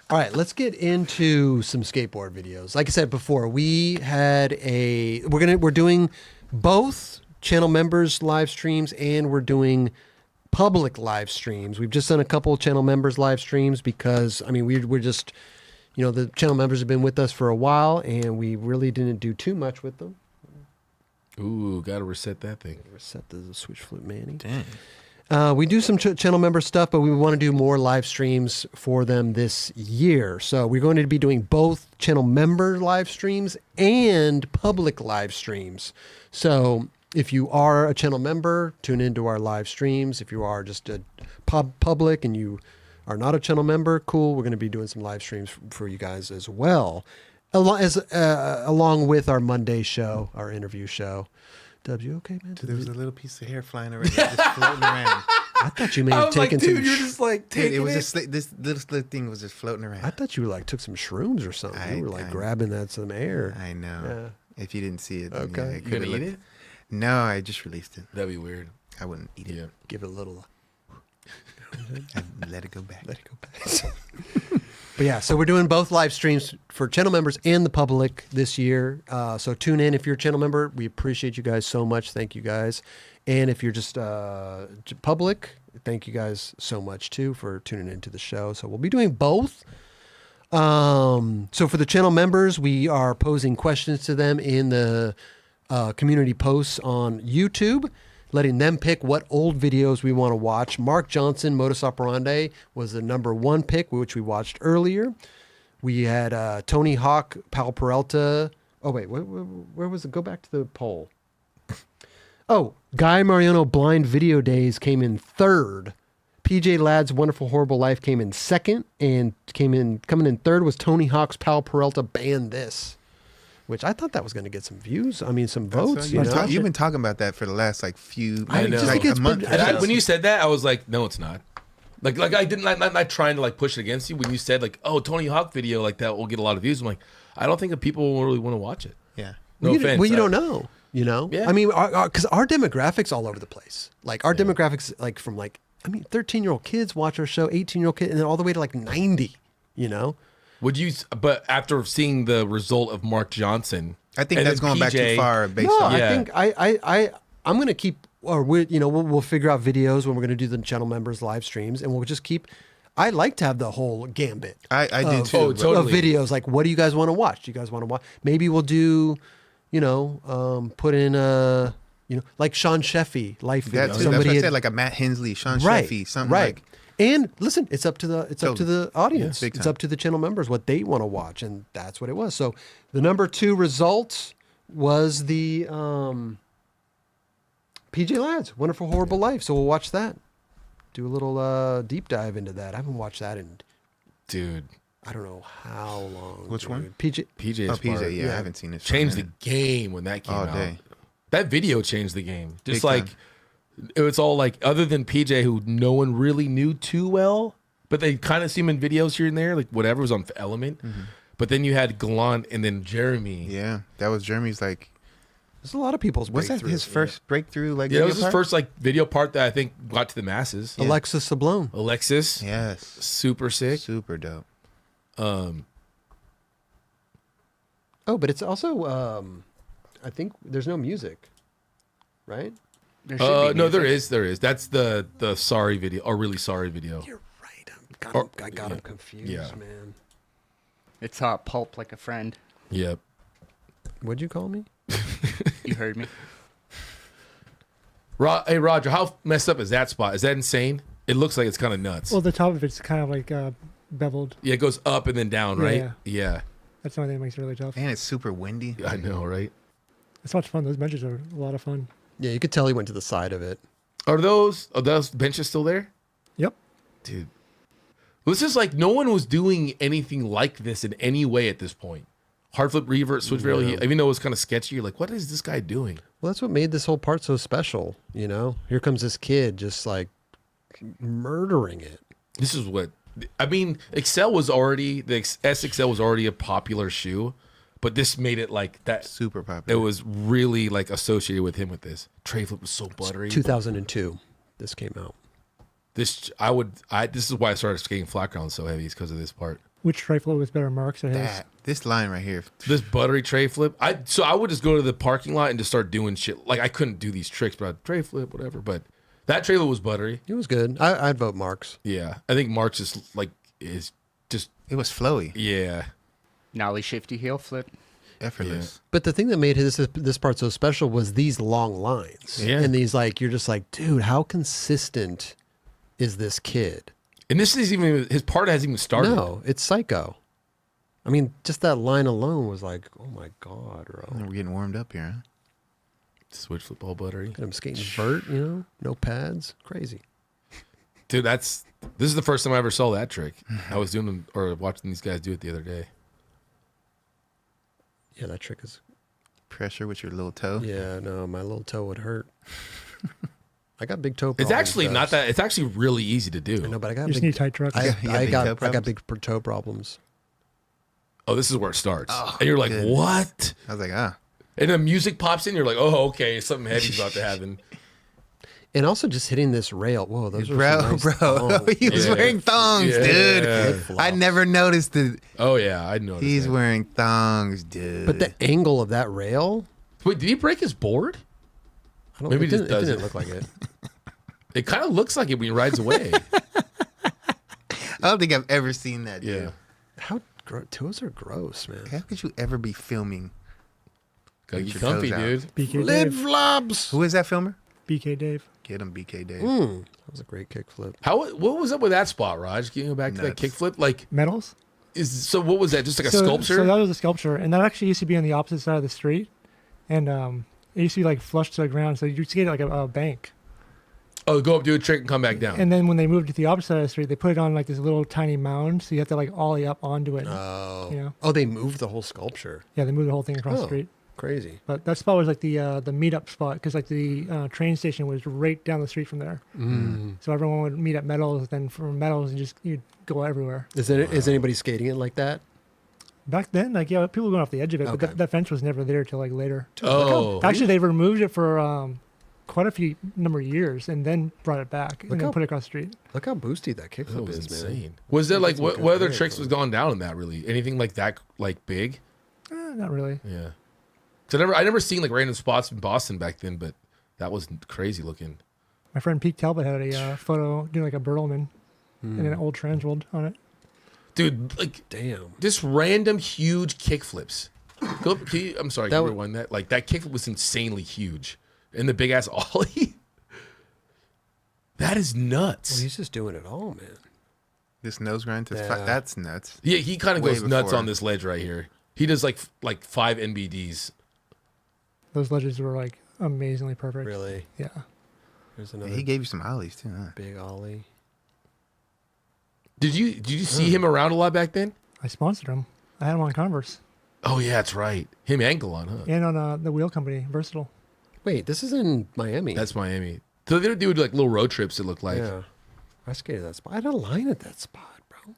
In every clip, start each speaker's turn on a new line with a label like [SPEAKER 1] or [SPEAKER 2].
[SPEAKER 1] All right, let's get into some skateboard videos. Like I said before, we're doing both channel members live streams and we're doing public live streams. We've just done a couple of channel members live streams because we're just, the channel members have been with us for a while and we really didn't do too much with them.
[SPEAKER 2] Ooh, gotta reset that thing.
[SPEAKER 1] Reset the switch flip Manny.
[SPEAKER 2] Dang.
[SPEAKER 1] We do some channel member stuff, but we want to do more live streams for them this year. So we're going to be doing both channel member live streams and public live streams. So if you are a channel member, tune into our live streams. If you are just a public and you are not a channel member, cool. We're going to be doing some live streams for you guys as well, along with our Monday show, our interview show. W, okay, man?
[SPEAKER 3] There was a little piece of hair flying around, just floating around.
[SPEAKER 1] I thought you may have taken some.
[SPEAKER 2] Dude, you're just like taking
[SPEAKER 3] It was just like, this little thing was just floating around.
[SPEAKER 1] I thought you took some shrooms or something. You were grabbing some air.
[SPEAKER 3] I know.
[SPEAKER 1] Yeah.
[SPEAKER 3] If you didn't see it, then
[SPEAKER 1] Okay.
[SPEAKER 3] yeah,
[SPEAKER 2] You gonna eat it?
[SPEAKER 3] No, I just released it.
[SPEAKER 2] That'd be weird.
[SPEAKER 3] I wouldn't eat it.
[SPEAKER 2] Yeah.
[SPEAKER 1] Give it a little.
[SPEAKER 3] I'd let it go back.
[SPEAKER 1] Let it go back. But yeah, so we're doing both live streams for channel members and the public this year. So tune in if you're a channel member. We appreciate you guys so much. Thank you guys. And if you're just public, thank you guys so much too for tuning into the show. So we'll be doing both. So for the channel members, we are posing questions to them in the community posts on YouTube, letting them pick what old videos we want to watch. Mark Johnson, Modus Operandi, was the #1 pick, which we watched earlier. We had Tony Hawk, Pal Peralta. Oh, wait, where was it? Go back to the poll. Oh, Guy Mariano Blind Video Days came in 3rd. PJ Ladd's Wonderful Horrible Life came in 2nd. And coming in 3rd was Tony Hawk's Pal Peralta Ban This, which I thought that was going to get some views. Some votes.
[SPEAKER 3] You've been talking about that for the last few
[SPEAKER 2] I know.
[SPEAKER 3] like a month.
[SPEAKER 2] When you said that, I was like, no, it's not. Like I didn't. I'm not trying to push it against you. When you said oh, Tony Hawk video that will get a lot of views, I'm like, I don't think that people will really want to watch it.
[SPEAKER 3] Yeah.
[SPEAKER 2] No offense.
[SPEAKER 1] Well, you don't know.
[SPEAKER 2] Yeah.
[SPEAKER 1] Because our demographics all over the place. Our demographics, from 13-year-old kids watch our show, 18-year-old kids, and then all the way to 90.
[SPEAKER 2] Would you? But after seeing the result of Mark Johnson,
[SPEAKER 3] I think
[SPEAKER 2] and
[SPEAKER 3] that's
[SPEAKER 2] then
[SPEAKER 3] going back too far. Based
[SPEAKER 1] No,
[SPEAKER 3] on
[SPEAKER 1] I think I'm going to keep, or we'll figure out videos when we're going to do the channel members live streams, and we'll just keep. I like to have the whole gambit.
[SPEAKER 3] I do too.
[SPEAKER 2] Oh, totally.
[SPEAKER 1] Of videos. What do you guys want to watch? Do you guys want to watch? Maybe we'll do, put in like Sean Sheffy life video.
[SPEAKER 3] That's what I said, like a Matt Hensley, Sean Sheffy, something like.
[SPEAKER 1] And listen, it's up to the audience.
[SPEAKER 3] Yeah,
[SPEAKER 1] it's up to the channel members what they want to watch, and that's what it was. So the #2 result was the PJ Ladd's Wonderful Horrible Life. So we'll watch that. Do a little deep dive into that. I haven't watched that in,
[SPEAKER 2] dude,
[SPEAKER 1] I don't know how long.
[SPEAKER 3] Which one?
[SPEAKER 1] PJ.
[SPEAKER 2] PJ.
[SPEAKER 3] Oh, PJ. Yeah, I haven't seen it.
[SPEAKER 2] Changed the game when that came
[SPEAKER 3] all
[SPEAKER 2] out.
[SPEAKER 3] day.
[SPEAKER 2] That video changed the game. Just
[SPEAKER 3] Big time.
[SPEAKER 2] it was all other than PJ, who no one really knew too well, but they kind of see him in videos here and there, whatever was on Element. Mm-hmm. But then you had Gallant and then Jeremy.
[SPEAKER 3] Yeah, that was Jeremy's
[SPEAKER 1] There's a lot of people's
[SPEAKER 3] Was that
[SPEAKER 1] breakthrough.
[SPEAKER 3] his first breakthrough?
[SPEAKER 2] Yeah, it was his first video part that I think got to the masses.
[SPEAKER 1] Yeah. Alexis Sablone.
[SPEAKER 2] Alexis.
[SPEAKER 3] Yes.
[SPEAKER 2] Super sick.
[SPEAKER 3] Super dope.
[SPEAKER 1] Oh, but it's also I think there's no music, right?
[SPEAKER 4] There should be
[SPEAKER 2] no,
[SPEAKER 4] music.
[SPEAKER 2] there is. That's the sorry video, or really sorry video.
[SPEAKER 1] You're right. I got him confused,
[SPEAKER 2] Yeah.
[SPEAKER 1] man.
[SPEAKER 4] It's pulp like a friend.
[SPEAKER 2] Yep.
[SPEAKER 1] What'd you call me?
[SPEAKER 4] You heard me.
[SPEAKER 2] Hey, Roger, how messed up is that spot? Is that insane? It looks like it's kind of nuts.
[SPEAKER 5] Well, the top of it's kind of beveled.
[SPEAKER 2] Yeah, it goes up and then down, right?
[SPEAKER 5] Yeah.
[SPEAKER 2] Yeah.
[SPEAKER 5] That's the only thing that makes it really tough.
[SPEAKER 3] And it's super windy.
[SPEAKER 2] I know, right?
[SPEAKER 5] It's much fun. Those benches are a lot of fun.
[SPEAKER 1] Yeah, you could tell he went to the side of it.
[SPEAKER 2] Are those benches still there?
[SPEAKER 5] Yep.
[SPEAKER 2] Dude. Well, this is no one was doing anything like this in any way at this point. Hard flip, revert, switch rail. Even though it was kind of sketchy, you're like, what is this guy doing?
[SPEAKER 1] Well, that's what made this whole part so special, Here comes this kid just murdering it.
[SPEAKER 2] This is what Excel was already the SXL was already a popular shoe, but this made it that
[SPEAKER 3] Super popular.
[SPEAKER 2] it was really associated with him with this. Tray flip was so buttery.
[SPEAKER 1] 2002, this came out.
[SPEAKER 2] This is why I started skating flat ground so heavy, is because of this part.
[SPEAKER 5] Which tray flip was better, Marks or his?
[SPEAKER 3] This line right here.
[SPEAKER 2] This buttery tray flip. I would just go to the parking lot and just start doing shit. Like I couldn't do these tricks, but I'd tray flip, whatever. But that tray flip was buttery.
[SPEAKER 1] It was good. I'd vote Marks.
[SPEAKER 2] Yeah, I think Mark's is just
[SPEAKER 3] It was flowy,
[SPEAKER 2] yeah.
[SPEAKER 4] Nollie shifty heel flip.
[SPEAKER 3] effortless.
[SPEAKER 1] But the thing that made this part so special was these long lines.
[SPEAKER 2] Yeah.
[SPEAKER 1] And these like, you're just like, dude, how consistent is this kid?
[SPEAKER 2] And this is even his part hasn't even started.
[SPEAKER 1] No, it's psycho. I mean, just that line alone was like, oh my God, bro.
[SPEAKER 3] We're getting warmed up here, huh?
[SPEAKER 2] Switch flip all buttery.
[SPEAKER 1] I'm skating vert, no pads. Crazy.
[SPEAKER 2] Dude, this is the first time I ever saw that trick. I was doing or watching these guys do it the other day.
[SPEAKER 1] Yeah, that trick is,
[SPEAKER 3] Pressure with your little toe.
[SPEAKER 1] yeah, no, my little toe would hurt. I got big toe
[SPEAKER 2] It's
[SPEAKER 1] problems.
[SPEAKER 2] actually not
[SPEAKER 1] guys.
[SPEAKER 2] that. It's actually really easy to
[SPEAKER 1] I
[SPEAKER 2] do.
[SPEAKER 1] know, but I got
[SPEAKER 5] You just
[SPEAKER 1] big,
[SPEAKER 5] need tight trucks.
[SPEAKER 1] I,
[SPEAKER 3] You got
[SPEAKER 1] I
[SPEAKER 3] big
[SPEAKER 1] got
[SPEAKER 3] toe
[SPEAKER 1] I got
[SPEAKER 3] problems?
[SPEAKER 1] big toe problems.
[SPEAKER 2] Oh, this is where it starts,
[SPEAKER 3] Oh,
[SPEAKER 2] and you're like,
[SPEAKER 3] goodness.
[SPEAKER 2] what?
[SPEAKER 3] I was like,
[SPEAKER 2] And the music pops in. You're like, oh, okay, something heavy's about to happen.
[SPEAKER 1] And also just hitting this rail. Whoa, those are
[SPEAKER 3] bro,
[SPEAKER 1] some nice
[SPEAKER 3] bro.
[SPEAKER 1] thongs.
[SPEAKER 3] He was
[SPEAKER 2] Yeah.
[SPEAKER 3] wearing thongs,
[SPEAKER 2] Yeah.
[SPEAKER 3] dude.
[SPEAKER 1] Good
[SPEAKER 3] I
[SPEAKER 1] flops.
[SPEAKER 3] never noticed it.
[SPEAKER 2] Oh yeah, I noticed.
[SPEAKER 3] He's
[SPEAKER 2] that.
[SPEAKER 3] wearing thongs, dude.
[SPEAKER 1] But the angle of that rail,
[SPEAKER 2] Wait, did he break his board?
[SPEAKER 1] I don't.
[SPEAKER 2] Maybe
[SPEAKER 1] it
[SPEAKER 2] he just
[SPEAKER 1] didn't, it
[SPEAKER 2] does
[SPEAKER 1] didn't
[SPEAKER 2] it.
[SPEAKER 1] look like it.
[SPEAKER 2] It kind of looks like it when he rides away.
[SPEAKER 3] I don't think I've ever seen that, dude.
[SPEAKER 2] Yeah,
[SPEAKER 1] How toes are gross, man.
[SPEAKER 3] How could you ever be filming?
[SPEAKER 2] gotta
[SPEAKER 3] Get
[SPEAKER 2] get
[SPEAKER 3] your
[SPEAKER 2] comfy,
[SPEAKER 3] toes out.
[SPEAKER 2] dude.
[SPEAKER 5] BK
[SPEAKER 1] Lid
[SPEAKER 5] Dave.
[SPEAKER 1] flops.
[SPEAKER 3] Who is that filmer?
[SPEAKER 5] BK Dave.
[SPEAKER 3] Get him, BK Dave.
[SPEAKER 1] That was a great kickflip.
[SPEAKER 2] What was up with that spot, Raj? Can you go back to that
[SPEAKER 3] Nuts.
[SPEAKER 2] kickflip? Like,
[SPEAKER 5] Metals.
[SPEAKER 2] what was that? Just like a
[SPEAKER 5] So
[SPEAKER 2] sculpture?
[SPEAKER 5] that was a sculpture, and that actually used to be on the opposite side of the street, and it used to be like flush to the ground, so you'd skate it like a bank.
[SPEAKER 2] Oh, go up, do a trick, and come back down.
[SPEAKER 5] And then when they moved to the opposite side of the street, they put it on like this little tiny mound, so you have to like ollie up onto it.
[SPEAKER 1] Oh.
[SPEAKER 5] You know?
[SPEAKER 1] Oh, they moved the whole sculpture.
[SPEAKER 5] Yeah, they moved the whole thing across the
[SPEAKER 1] Oh.
[SPEAKER 5] street.
[SPEAKER 1] Crazy.
[SPEAKER 5] But that spot was like the meetup spot because like the train station was right down the street from there. So everyone would meet at Metals, then from Metals you'd go everywhere.
[SPEAKER 1] Is anybody skating it like that?
[SPEAKER 5] Back then, like yeah, people were going off the edge of it,
[SPEAKER 1] Okay.
[SPEAKER 5] but that fence was never there till like later.
[SPEAKER 2] oh,
[SPEAKER 5] Actually, they removed it for quite a few number of years and then brought it back and
[SPEAKER 1] Look
[SPEAKER 5] then
[SPEAKER 1] how-
[SPEAKER 5] put it across the street.
[SPEAKER 1] Look how boosty that
[SPEAKER 2] that
[SPEAKER 1] kickflip
[SPEAKER 2] was
[SPEAKER 1] is, man.
[SPEAKER 2] insane. Was there like
[SPEAKER 1] Some
[SPEAKER 2] what
[SPEAKER 1] good
[SPEAKER 2] other
[SPEAKER 1] grip,
[SPEAKER 2] tricks
[SPEAKER 1] though.
[SPEAKER 2] was gone down in that? Really, anything like that, like big?
[SPEAKER 5] Not really.
[SPEAKER 2] Yeah. Cause I never seen like random spots in Boston back then, but that was crazy looking.
[SPEAKER 5] My friend Pete Talbot had a photo doing like a Bertleman and an old Transworld on it.
[SPEAKER 2] Dude, like
[SPEAKER 1] Damn.
[SPEAKER 2] just random huge kickflips. I'm sorry,
[SPEAKER 1] That
[SPEAKER 2] can you
[SPEAKER 1] wa-
[SPEAKER 2] rewind that? Like that kickflip was insanely huge. And the big ass ollie. That is
[SPEAKER 1] Well,
[SPEAKER 2] nuts.
[SPEAKER 1] he's just doing it all, man.
[SPEAKER 3] This nose grind,
[SPEAKER 1] Yeah.
[SPEAKER 3] that's nuts.
[SPEAKER 2] Yeah, he kind of
[SPEAKER 3] Way
[SPEAKER 2] goes nuts
[SPEAKER 3] before.
[SPEAKER 2] on this ledge right here. He does like 5 NBDs.
[SPEAKER 5] Those ledges were like amazingly perfect.
[SPEAKER 1] Really.
[SPEAKER 5] Yeah.
[SPEAKER 1] There's
[SPEAKER 3] Yeah,
[SPEAKER 1] another
[SPEAKER 3] he gave you some ollies too, huh?
[SPEAKER 1] big ollie.
[SPEAKER 2] Did you see him around a lot back then?
[SPEAKER 5] I sponsored him. I had him on Converse
[SPEAKER 2] Oh yeah, that's right. Him and Galon, huh?
[SPEAKER 5] and on the wheel company, Versatile.
[SPEAKER 1] Wait, this is in Miami.
[SPEAKER 2] That's Miami. So they do like little road trips. It looked like
[SPEAKER 1] yeah. I skated that spot. I had a line at that spot, bro.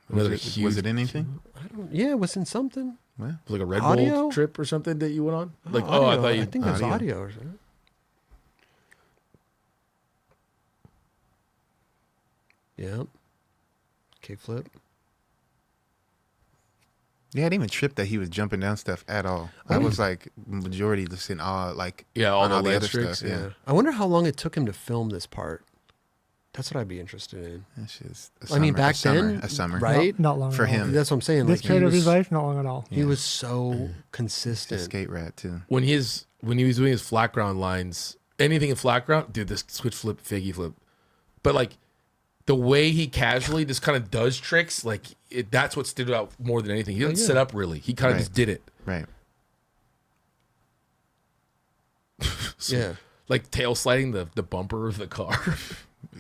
[SPEAKER 2] another
[SPEAKER 3] Was
[SPEAKER 2] huge.
[SPEAKER 3] it anything?
[SPEAKER 1] I don't. Yeah, it was in something.
[SPEAKER 3] Well,
[SPEAKER 2] like a Red
[SPEAKER 1] Audio?
[SPEAKER 2] Bull trip or something that you went on? Like,
[SPEAKER 1] Audio.
[SPEAKER 2] I thought you.
[SPEAKER 1] I think it was
[SPEAKER 3] audio.
[SPEAKER 1] audio or something. Yeah. Kickflip.
[SPEAKER 3] yeah, I didn't even trip that he was jumping down stuff at all. I was like majority just in awe, like
[SPEAKER 2] Yeah, all
[SPEAKER 3] on
[SPEAKER 2] the
[SPEAKER 3] all the
[SPEAKER 2] ledge
[SPEAKER 3] other
[SPEAKER 2] tricks,
[SPEAKER 3] stuff. Yeah,
[SPEAKER 1] I wonder how long it took him to film this part. That's what I'd be interested in.
[SPEAKER 3] that's just.
[SPEAKER 1] I mean, back then,
[SPEAKER 3] a summer,
[SPEAKER 1] right?
[SPEAKER 5] Not long
[SPEAKER 3] For
[SPEAKER 5] at all.
[SPEAKER 3] him.
[SPEAKER 1] That's what I'm saying.
[SPEAKER 5] This
[SPEAKER 1] Like,
[SPEAKER 5] period
[SPEAKER 1] he
[SPEAKER 5] of his
[SPEAKER 1] was,
[SPEAKER 5] life, not long at all.
[SPEAKER 1] he
[SPEAKER 3] Yeah.
[SPEAKER 1] was so
[SPEAKER 3] He's a
[SPEAKER 1] consistent.
[SPEAKER 3] skate rat too.
[SPEAKER 2] when he was doing his flat ground lines, anything in flat ground, dude, this switch flip, figgy flip, but like the way he casually just kind of does tricks, like that's what stood out more than anything. He doesn't
[SPEAKER 1] yeah.
[SPEAKER 2] set up really. He kind of
[SPEAKER 3] Right.
[SPEAKER 2] just did it,
[SPEAKER 3] Right.
[SPEAKER 2] So,
[SPEAKER 1] Yeah.
[SPEAKER 2] like tail sliding the bumper of the car.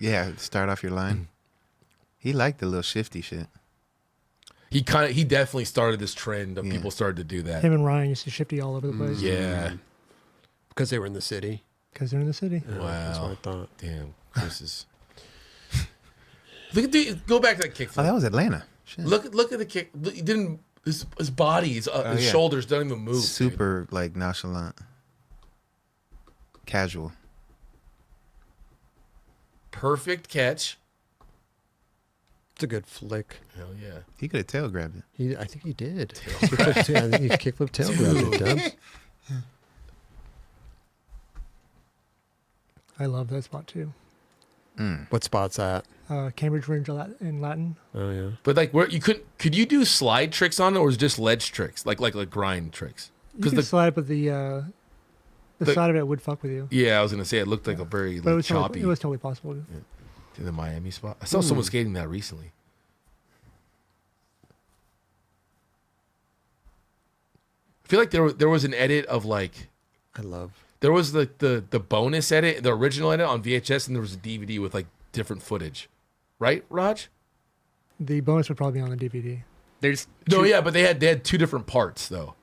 [SPEAKER 3] Yeah, start off your line. He liked the little shifty shit.
[SPEAKER 2] he definitely started this trend of
[SPEAKER 3] Yeah.
[SPEAKER 2] people started to do that.
[SPEAKER 5] Him and Ryan used to shifty all over the place
[SPEAKER 2] Yeah.
[SPEAKER 1] Because they were in the city.
[SPEAKER 5] because they're in the city.
[SPEAKER 1] Yeah, That's what I
[SPEAKER 2] Wow.
[SPEAKER 1] thought.
[SPEAKER 2] Damn. Chris is. Look at go back to that kick
[SPEAKER 3] Oh,
[SPEAKER 2] flip.
[SPEAKER 3] that was Atlanta. Shit.
[SPEAKER 2] Look at the kick. He didn't. His body, his
[SPEAKER 3] yeah.
[SPEAKER 2] shoulders don't even move. dude.
[SPEAKER 3] Super like nonchalant, casual.
[SPEAKER 2] perfect catch.
[SPEAKER 1] It's a good flick.
[SPEAKER 2] Hell yeah.
[SPEAKER 3] He could have tail grabbed it.
[SPEAKER 1] I think he did. Kickflip, I think he kickflip tail grabbed it, Dubs.
[SPEAKER 5] I love that spot too.
[SPEAKER 1] What spot's that?
[SPEAKER 5] Cambridge Ridge in Latin.
[SPEAKER 1] Oh yeah.
[SPEAKER 2] But like, where you could you do slide tricks on it, or was it just ledge tricks, like grind tricks?
[SPEAKER 5] You can
[SPEAKER 2] the
[SPEAKER 5] slide, but the side of it would fuck with you.
[SPEAKER 2] yeah, I was gonna say it looked like a very
[SPEAKER 5] But
[SPEAKER 2] like, choppy.
[SPEAKER 5] it was totally possible.
[SPEAKER 2] To the Miami spot. I saw someone skating that recently. I feel like there was an edit of like
[SPEAKER 1] I love.
[SPEAKER 2] there was the bonus edit, the original edit on VHS, and there was a DVD with like different footage, right, Raj?
[SPEAKER 5] The bonus would probably be on the DVD.
[SPEAKER 4] There's
[SPEAKER 2] No,
[SPEAKER 4] two,
[SPEAKER 2] yeah, but they had two different parts though,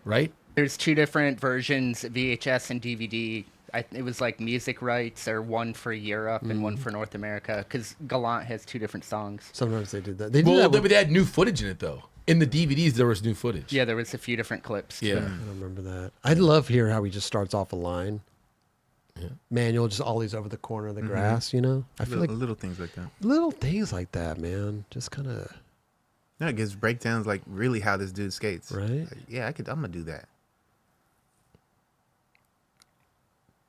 [SPEAKER 2] right?
[SPEAKER 4] there's two different versions, VHS and DVD. It was like music rights, or one for Europe and one for North America, because Gallant has two different songs.
[SPEAKER 1] Sometimes they did that. They did
[SPEAKER 2] Well,
[SPEAKER 1] that.
[SPEAKER 2] but they had new footage in it though. In the DVDs, there was new footage.
[SPEAKER 4] Yeah, there was a few different clips.
[SPEAKER 2] Yeah.
[SPEAKER 1] I don't remember that. I love here how he just starts off a line.
[SPEAKER 2] Yeah.
[SPEAKER 1] Manual just always over the corner of the grass. You know. I feel
[SPEAKER 3] Little,
[SPEAKER 1] like
[SPEAKER 3] little things like that.
[SPEAKER 1] little things like that, man. Just kind of
[SPEAKER 3] Yeah, it gives breakdowns like really how this dude skates.
[SPEAKER 1] right.
[SPEAKER 3] Like, yeah, I'm gonna do that.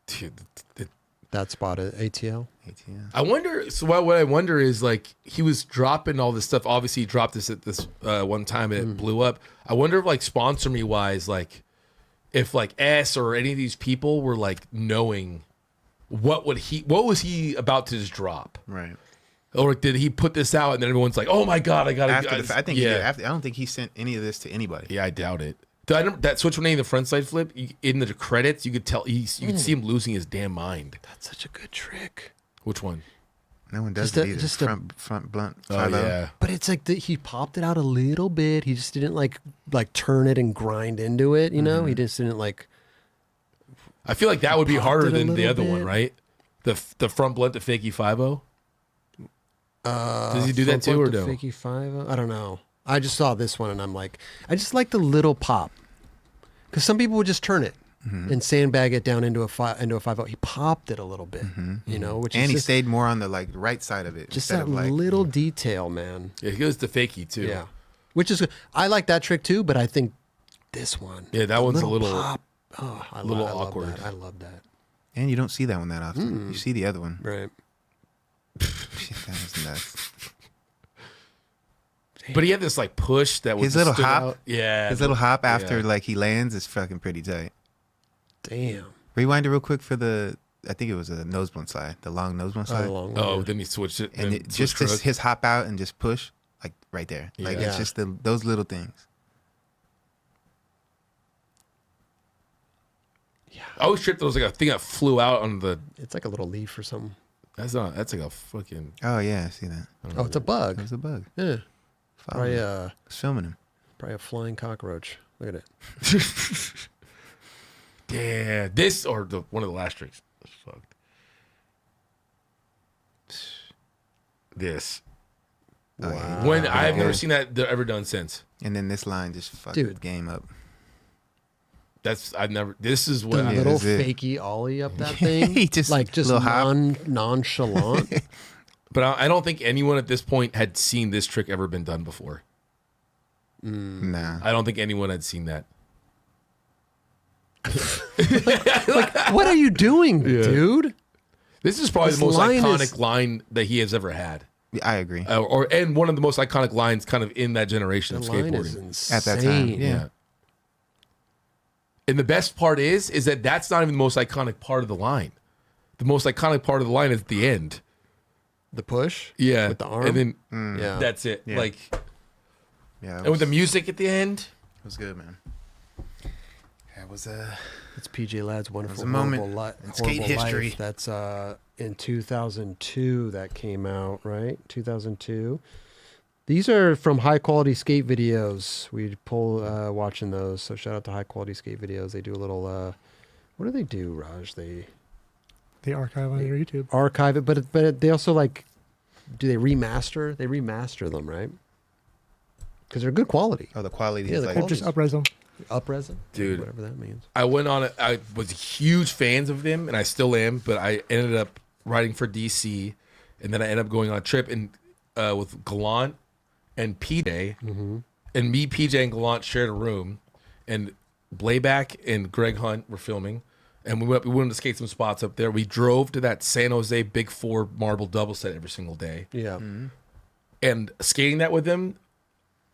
[SPEAKER 2] Dude,
[SPEAKER 1] That spot at ATL.
[SPEAKER 3] ATM.
[SPEAKER 2] I wonder. So what I wonder is like he was dropping all this stuff. Obviously, he dropped this at this one time and it blew up. I wonder if like sponsor me wise, like if like S or any of these people were like knowing what was he about to just drop,
[SPEAKER 3] Right.
[SPEAKER 2] or did he put this out and then everyone's like, oh my god, I gotta.
[SPEAKER 3] After the, I think he
[SPEAKER 2] yeah,
[SPEAKER 3] did. After, I don't think he sent any of this to anybody.
[SPEAKER 2] yeah, I doubt it. That switch when the front side flip in the credits, you could tell you could see him losing his damn mind.
[SPEAKER 1] That's such a good trick.
[SPEAKER 2] Which one?
[SPEAKER 3] No one does
[SPEAKER 1] Just
[SPEAKER 3] it
[SPEAKER 1] a-
[SPEAKER 3] either.
[SPEAKER 1] just a-
[SPEAKER 3] front blunt.
[SPEAKER 2] Oh
[SPEAKER 3] 5-0.
[SPEAKER 2] yeah.
[SPEAKER 1] But it's like he popped it out a little bit. He just didn't like turn it and grind into it. You know, he just didn't like.
[SPEAKER 2] I feel like that would be
[SPEAKER 1] Popped
[SPEAKER 2] harder
[SPEAKER 1] it a
[SPEAKER 2] than the
[SPEAKER 1] little
[SPEAKER 2] other one,
[SPEAKER 1] bit.
[SPEAKER 2] right? The front blunt to fakie 5-0. Does he do that too, or no?
[SPEAKER 1] Fakey 5? I don't know. I just saw this one and I'm like, I just like the little pop, because some people would just turn it and sandbag it down into a 5-0. He popped it a little bit, you know, which
[SPEAKER 3] And
[SPEAKER 1] is
[SPEAKER 3] he
[SPEAKER 1] just,
[SPEAKER 3] stayed more on the like right side of it.
[SPEAKER 1] just
[SPEAKER 3] instead
[SPEAKER 1] that
[SPEAKER 3] of like
[SPEAKER 1] little detail, man.
[SPEAKER 2] Yeah, he goes to fakie too.
[SPEAKER 1] Yeah, which is I like that trick too, but I think this one,
[SPEAKER 2] Yeah, that
[SPEAKER 1] the
[SPEAKER 2] one's a little
[SPEAKER 1] pop. Oh, I
[SPEAKER 2] little
[SPEAKER 1] love
[SPEAKER 2] awkward.
[SPEAKER 1] That. I love that.
[SPEAKER 3] And you don't see that one that often. You see the other one.
[SPEAKER 1] Right.
[SPEAKER 3] Shit, that was nuts.
[SPEAKER 2] But he had this like push that was
[SPEAKER 3] His little
[SPEAKER 2] stood
[SPEAKER 3] hop-
[SPEAKER 2] out. Yeah,
[SPEAKER 3] His little hop after
[SPEAKER 2] yeah.
[SPEAKER 3] like he lands is fucking pretty tight.
[SPEAKER 1] Damn.
[SPEAKER 3] Rewind it real quick for the. I think it was a nose blunt slide, the long nose blunt slide.
[SPEAKER 1] long
[SPEAKER 2] Oh,
[SPEAKER 1] way.
[SPEAKER 2] then he switched it.
[SPEAKER 3] And
[SPEAKER 2] then
[SPEAKER 3] it, just
[SPEAKER 2] switched
[SPEAKER 3] this, his hop out and just push like right there. Like
[SPEAKER 2] Yeah.
[SPEAKER 3] it's just those little things.
[SPEAKER 2] I always tripped. There was like a thing that flew out on the.
[SPEAKER 1] It's like a little leaf or something.
[SPEAKER 2] That's not. That's like a fucking.
[SPEAKER 3] Oh yeah, I see that.
[SPEAKER 1] Oh, it's a bug.
[SPEAKER 3] It was a bug.
[SPEAKER 1] Yeah.
[SPEAKER 3] Follow
[SPEAKER 1] Probably
[SPEAKER 3] him.
[SPEAKER 1] a
[SPEAKER 3] It's filming him.
[SPEAKER 1] probably a flying cockroach. Look at it.
[SPEAKER 2] Yeah, this or one of the last tricks. That's fucked. This.
[SPEAKER 3] Oh, yeah.
[SPEAKER 2] When I've never seen that ever done since.
[SPEAKER 3] And then this line just fucked
[SPEAKER 1] Dude.
[SPEAKER 3] the game up.
[SPEAKER 2] That's I've never. This is
[SPEAKER 1] The
[SPEAKER 2] what.
[SPEAKER 3] Yeah,
[SPEAKER 1] little
[SPEAKER 3] that's it.
[SPEAKER 1] fakey ollie up that thing.
[SPEAKER 3] He just-
[SPEAKER 1] like just
[SPEAKER 3] little hop.
[SPEAKER 1] nonchalant.
[SPEAKER 2] But I don't think anyone at this point had seen this trick ever been done before.
[SPEAKER 3] Nah.
[SPEAKER 2] I don't think anyone had seen that.
[SPEAKER 1] What are you doing, dude?
[SPEAKER 2] This is probably
[SPEAKER 1] This
[SPEAKER 2] the most
[SPEAKER 1] line
[SPEAKER 2] iconic
[SPEAKER 1] is-
[SPEAKER 2] line that he has ever had,
[SPEAKER 3] I agree.
[SPEAKER 2] and one of the most iconic lines, kind of in that generation
[SPEAKER 1] The
[SPEAKER 2] of
[SPEAKER 1] line is
[SPEAKER 2] skateboarding.
[SPEAKER 1] insane.
[SPEAKER 3] At that time, yeah.
[SPEAKER 2] And the best part is that that's not even the most iconic part of the line. The most iconic part of the line is at the end.
[SPEAKER 1] The push.
[SPEAKER 2] Yeah,
[SPEAKER 1] With the arm?
[SPEAKER 2] and then
[SPEAKER 1] Yeah.
[SPEAKER 2] that's it.
[SPEAKER 3] Yeah.
[SPEAKER 2] Like,
[SPEAKER 3] Yeah.
[SPEAKER 2] and with the music at the end.
[SPEAKER 3] It was good, man. That was
[SPEAKER 1] It's PJ Ladd's wonderful
[SPEAKER 3] a moment
[SPEAKER 1] horrible
[SPEAKER 3] in skate
[SPEAKER 1] Horrible
[SPEAKER 3] history.
[SPEAKER 1] Life. That's in 2002 that came out, right? 2002. These are from High Quality Skate Videos. We pull watching those. So shout out to High Quality Skate Videos. They do a little what do they do, Raj? They
[SPEAKER 5] The archive on your YouTube.
[SPEAKER 1] archive it, but they also like do they remaster? They remaster them, right? Because they're good quality.
[SPEAKER 3] the quality
[SPEAKER 1] Yeah,
[SPEAKER 3] is
[SPEAKER 1] the
[SPEAKER 3] like
[SPEAKER 5] Or just upres them.
[SPEAKER 1] Up-res them?
[SPEAKER 2] Dude.
[SPEAKER 1] Whatever that means.
[SPEAKER 2] I went on it. I was huge fans of them, and I still am. But I ended up writing for DC and then I ended up going on a trip and with Gallant and PJ, and me, PJ, and Gallant shared a room, and Blayback and Greg Hunt were filming, and we went to skate some spots up there. We drove to that San Jose Big Four marble double set every single day,
[SPEAKER 1] Yeah.
[SPEAKER 2] and skating that with them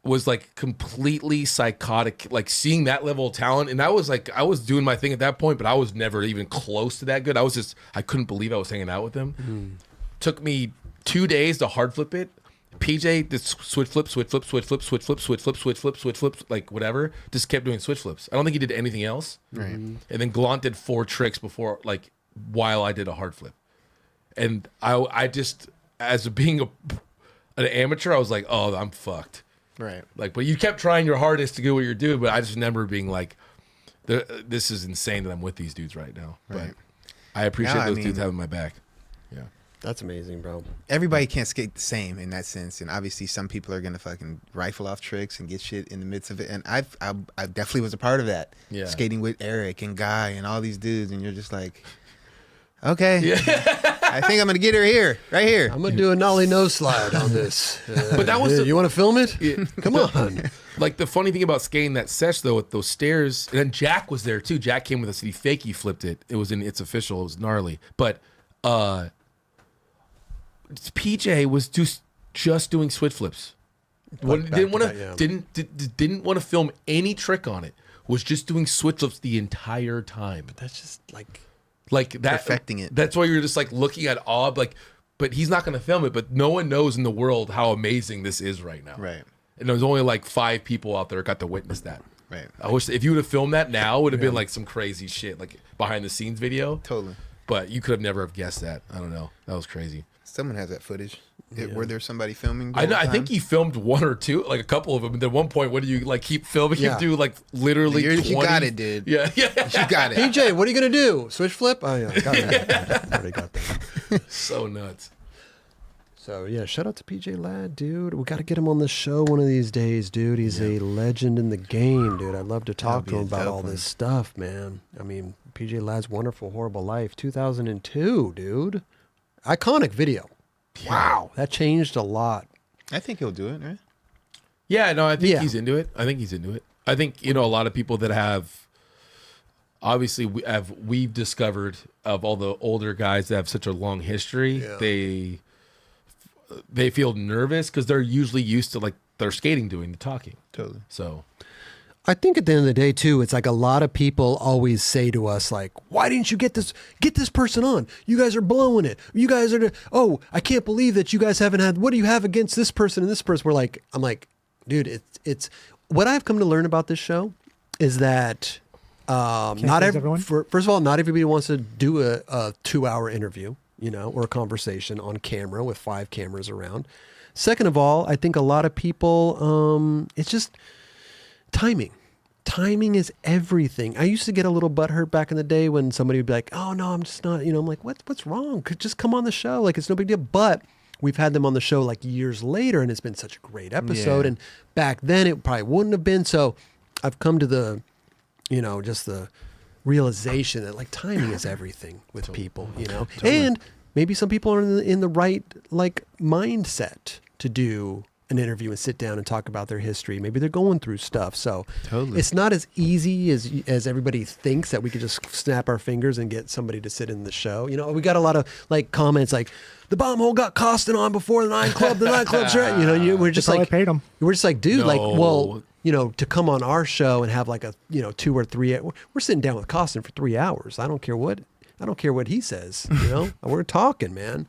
[SPEAKER 2] was like completely psychotic, like seeing that level of talent. And I was like, I was doing my thing at that point, but I was never even close to that good. I couldn't believe I was hanging out with them. Took me 2 days to hard flip it. PJ did switch flips, like whatever. Just kept doing switch flips. I don't think he did anything else.
[SPEAKER 3] Right.
[SPEAKER 2] And then Gallant did 4 tricks before, like while I did a hard flip. And I just, as being an amateur, I was like, oh, I'm fucked.
[SPEAKER 3] Right.
[SPEAKER 2] Like, but you kept trying your hardest to do what you're doing. But I just remember being like, this is insane that I'm with these dudes right now.
[SPEAKER 3] Right.
[SPEAKER 2] But I appreciate
[SPEAKER 3] Yeah, I
[SPEAKER 2] those
[SPEAKER 3] mean-
[SPEAKER 2] dudes having my back. Yeah.
[SPEAKER 1] That's amazing, bro.
[SPEAKER 3] Everybody can't skate the same in that sense, and obviously some people are gonna fucking rifle off tricks and get shit in the midst of it. And I definitely was a part of that.
[SPEAKER 2] Yeah.
[SPEAKER 3] Skating with Eric and Guy and all these dudes, and you're just like, okay, I think I'm gonna get her here, right here.
[SPEAKER 1] I'm gonna do a nollie nose slide on this.
[SPEAKER 2] But that was the-
[SPEAKER 1] you want to film it? Come on.
[SPEAKER 2] Like the funny thing about skating that sesh though with those stairs, and then Jack was there too. Jack came with us and he fakey flipped it. It was in It's Official. It was gnarly. But PJ was just doing switch flips.
[SPEAKER 1] Back
[SPEAKER 2] Didn't
[SPEAKER 1] to
[SPEAKER 2] want
[SPEAKER 1] that, yeah.
[SPEAKER 2] didn't want to film any trick on it. Was just doing switch flips the entire time.
[SPEAKER 1] That's just like
[SPEAKER 2] Like that
[SPEAKER 3] Perfecting it.
[SPEAKER 2] That's why you're just like looking at awe, like, but he's not going to film it. But no one knows in the world how amazing this is right now.
[SPEAKER 3] Right.
[SPEAKER 2] And there's only like 5 people out there that got to witness that.
[SPEAKER 3] Right.
[SPEAKER 2] I wish if you would have filmed that now, it would have been like some crazy shit, like behind the scenes video.
[SPEAKER 3] Totally.
[SPEAKER 2] But you could have never have guessed that. I don't know. That was crazy.
[SPEAKER 3] Someone has that footage. Were there somebody filming? the
[SPEAKER 2] I know.
[SPEAKER 3] whole
[SPEAKER 2] I think
[SPEAKER 3] time?
[SPEAKER 2] he filmed 1 or 2, like a couple of them. And at one point, what do you like keep filming
[SPEAKER 1] Yeah.
[SPEAKER 2] him do like literally?
[SPEAKER 3] You
[SPEAKER 2] 20?
[SPEAKER 3] got it, dude.
[SPEAKER 2] Yeah, yeah.
[SPEAKER 3] You got it.
[SPEAKER 1] PJ, what are you gonna do? Switch flip? Oh yeah, got that. Already got that.
[SPEAKER 2] So nuts.
[SPEAKER 1] So yeah, shout out to PJ Ladd, dude. We got to get him on the show one of these days, dude. He's a legend in the game, dude. I'd love to talk
[SPEAKER 3] That'd
[SPEAKER 1] to him
[SPEAKER 3] be a
[SPEAKER 1] about
[SPEAKER 3] dope
[SPEAKER 1] all
[SPEAKER 3] one.
[SPEAKER 1] this stuff, man. I mean, PJ Ladd's Wonderful Horrible Life, 2002, dude. Iconic video. Wow, that changed a lot.
[SPEAKER 3] I think he'll do it, right?
[SPEAKER 2] Yeah, no, I think
[SPEAKER 1] Yeah.
[SPEAKER 2] he's into it. I think he's into it. I think, a lot of people that have, obviously, we've discovered of all the older guys that have such a long history,
[SPEAKER 1] Yeah.
[SPEAKER 2] they feel nervous because they're usually used to like their skating doing the talking.
[SPEAKER 3] Totally.
[SPEAKER 2] So
[SPEAKER 1] I think at the end of the day too, it's like a lot of people always say to us like, "Why didn't you get this person on? You guys are blowing it. You guys are I can't believe that you guys haven't had what do you have against this person and this person?" I'm like, dude, it's what I've come to learn about this show is that not
[SPEAKER 5] please everyone.
[SPEAKER 1] first of all, not everybody wants to do a 2-hour interview, or a conversation on camera with 5 cameras around. Second of all, I think a lot of people, it's just timing. Timing is everything. I used to get a little butthurt back in the day when somebody would be like, "Oh no, I'm just not," I'm like, what's wrong? Just come on the show. Like, it's no big deal. But we've had them on the show like years later and it's been such a great episode.
[SPEAKER 3] Yeah.
[SPEAKER 1] And back then it probably wouldn't have been. So I've come to the, just the realization that like timing is everything with people, and maybe some people are in the right like mindset to do an interview and sit down and talk about their history. Maybe they're going through stuff. So
[SPEAKER 3] Totally.
[SPEAKER 1] it's not as easy as everybody thinks that we could just snap our fingers and get somebody to sit in the show. We got a lot of like comments like the bomb hole got Costin on before the nightclub's right. We're just
[SPEAKER 5] Probably
[SPEAKER 1] like,
[SPEAKER 5] paid him.
[SPEAKER 1] we're just like, dude, like,
[SPEAKER 2] No.
[SPEAKER 1] well, to come on our show and have like a, 2 or 3, we're sitting down with Costin for 3 hours. I don't care what he says, we're talking, man.